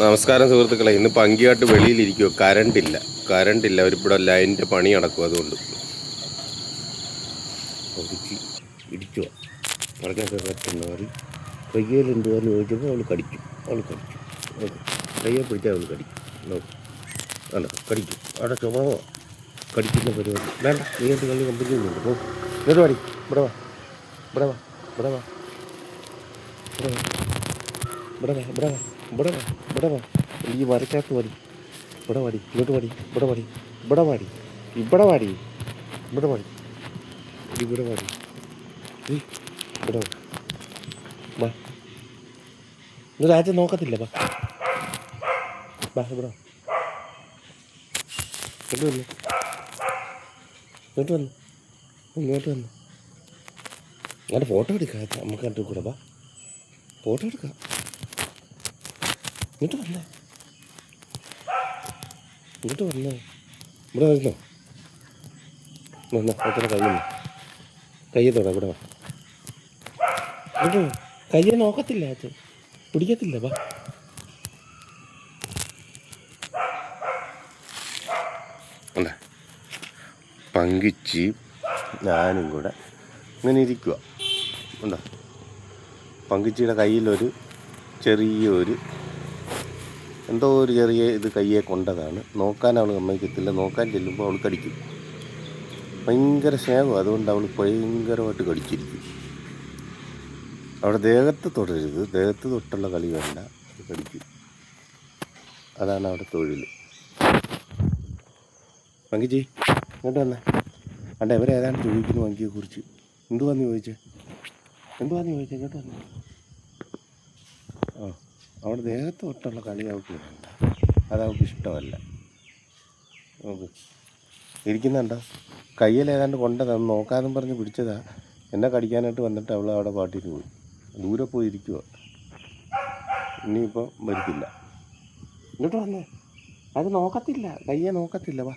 നമസ്കാരം സുഹൃത്തുക്കളെ, ഇന്ന് പങ്കിയായിട്ട് വെളിയിലിരിക്കുമോ. കരണ്ടില്ല അവരിവിടെ ലൈനിൻ്റെ പണി നടക്കും. അതുകൊണ്ട് ഇടിക്കുക പറഞ്ഞൊക്കെ കത്തുന്ന മാറി കയ്യിലുണ്ട് എന്ന് ചോദിച്ചപ്പോൾ അവൾ കടിക്കും. കയ്യെ പിടിച്ചാൽ അവൾ കടിക്കും. അല്ല കടിക്കും. അവിടെ സ്വഭാവം കടിക്കുന്ന പരിപാടി വേണ്ട. നീണ്ട് കളി കമ്പനിയൊന്നുമില്ല. പോ ഇങ്ങോട്ട് പാടി. ഇവിടെ വാ ഇവിടെ വാ ഇവിടെ വാ ഇവിടെ വാ ഇവിടെ വാ ഇവിടെ വാ ഇവിടെ വാ ഈ വരയ്ക്കകത്ത് പാടി. ഇവിടെ പാടി. ഇങ്ങോട്ട് പാടി. ഇവിടെ പാടി. ഇവിടെ പാടി. ഇവിടെ പാടി. ഇവിടെ പാടി. ഇവിടെ പാടി. ഇവിടെ വാ. ഇത് രാജ്യം നോക്കത്തില്ല. വാ വാ ഇവിടെ ഇങ്ങോട്ട് വന്നു. ഇങ്ങോട്ട് വന്നു. ഇങ്ങോട്ട് വന്നു. അങ്ങനെ ഫോട്ടോ എടുക്കാം. നമുക്ക് കണ്ടു കൂടെ. വാ ഫോട്ടോ എടുക്കാം. ഇങ്ങോട്ട് വന്നേ. ഇങ്ങോട്ട് വന്നേ. ഇവിടെ വരുന്നോ? വന്നോ. എത്ര കയ്യെ തൊടാ. ഇവിടെ വാ. ഇങ്ങോട്ട് കയ്യെ നോക്കത്തില്ല. അത് പിടിക്കത്തില്ല. വാ അല്ലേ. പങ്കിച്ച് ഞാനും കൂടെ ഇങ്ങനെ ഇരിക്കുക. ഉണ്ടോ? പങ്കിച്ചിയുടെ കയ്യിലൊരു ചെറിയൊരു എന്തോ ഒരു ചെറിയ ഇത് കയ്യെ കൊണ്ടതാണ്. നോക്കാൻ അവൾ സമ്മതിക്കത്തില്ല. നോക്കാൻ ചെല്ലുമ്പോൾ അവൾ കടിക്കും. ഭയങ്കര സ്നേഹം. അതുകൊണ്ട് അവൾ ഭയങ്കരമായിട്ട് കടിച്ചിരിക്കും. അവിടെ ദേഹത്ത് തൊടരുത്. ദേഹത്ത് തൊട്ടുള്ള കളി വേണ്ട. കടിക്കും. അതാണ് അവിടെ തൊഴിൽ. പങ്കിച്ചി ഇങ്ങോട്ട് വന്നേ. അണ്ട ഇവരെ ഏതാണ്ട് ചോദിക്കുന്നു പങ്കിയെക്കുറിച്ച്. എന്തുവാന്ന് ചോദിച്ചേ? ഇങ്ങോട്ട് വന്നേ. ആ അവിടെ ദേഹത്ത് തൊട്ടുള്ള കളി അവൾക്ക് വേണ്ട. അതവൾക്ക് ഇഷ്ടമല്ല. നോക്ക് ഇരിക്കുന്നുണ്ടോ? കയ്യിൽ ഏതാണ്ട് കൊണ്ടതാണ്. നോക്കാമെന്നും പറഞ്ഞ് പിടിച്ചതാ. എന്നെ കടിക്കാനായിട്ട് വന്നിട്ട് അവൾ അവിടെ പാട്ടിട്ട് പോയി. ദൂരെ പോയി ഇരിക്കുക. ഇനിയിപ്പം വരത്തില്ല. ഇങ്ങോട്ട് വന്നേ. അത് നോക്കത്തില്ല. കയ്യെ നോക്കത്തില്ല. വാ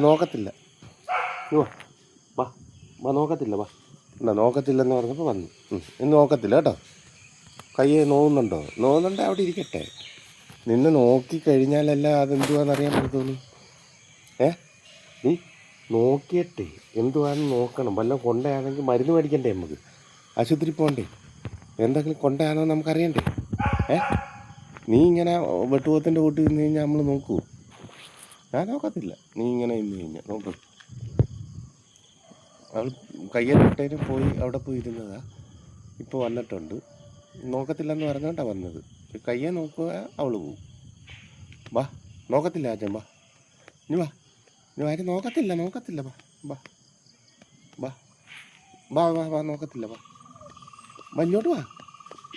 നോക്കത്തില്ല. വാ വാ നോക്കത്തില്ല. വാ എന്നാ നോക്കത്തില്ലെന്ന് പറഞ്ഞപ്പോൾ വന്നു. ഇന്ന് നോക്കത്തില്ല കേട്ടോ. കയ്യെ നോവുന്നുണ്ടോ അവിടെ ഇരിക്കട്ടെ. നിന്നെ നോക്കിക്കഴിഞ്ഞാലല്ല അതെന്തുവാന്ന് അറിയാൻ പറ്റത്തുള്ളൂ. നീ നോക്കിയിട്ടേ എന്തുവാന്ന് നോക്കണം. വല്ലതും കൊണ്ടയാണെങ്കിൽ മരുന്ന് മേടിക്കണ്ടേ? നമുക്ക് ആശുപത്രി പോകണ്ടേ? എന്തെങ്കിലും കൊണ്ടയാണോ നമുക്കറിയണ്ടേ? നീ ഇങ്ങനെ വെട്ടുപോത്തിൻ്റെ കൂട്ടി നിന്ന് കഴിഞ്ഞാൽ നമ്മൾ നോക്കൂ? ഞാൻ നോക്കത്തില്ല. നീ ഇങ്ങനെ ഇന്ന് കഴിഞ്ഞാൽ നോക്കും. അവൾ കയ്യിലിട്ടേനും പോയി അവിടെ പോയി ഇരുന്നതാ. ഇപ്പോൾ വന്നിട്ടുണ്ട്. നോക്കത്തില്ലെന്ന് പറഞ്ഞോണ്ടാണ് വന്നത്. കയ്യെ നോക്കുക അവൾ പോവും. വാ നോക്കത്തില്ല. അച്ഛൻ വാ. ഇനി വാ. ഇനി ആരും നോക്കത്തില്ല. വാ വാ വാ വാ വാ വാ നോക്കത്തില്ല. വാ വാ ഇങ്ങോട്ട് വാ.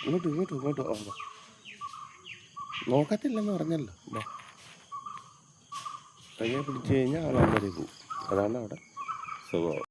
ഇങ്ങോട്ട് വാ. നോക്കത്തില്ലെന്ന് പറഞ്ഞല്ലോ. വാ കയ്യെ പിടിച്ചു കഴിഞ്ഞാൽ അവൾ അങ്ങനെ പോവും. അതാണ് അവിടെ സ്വഭാവം.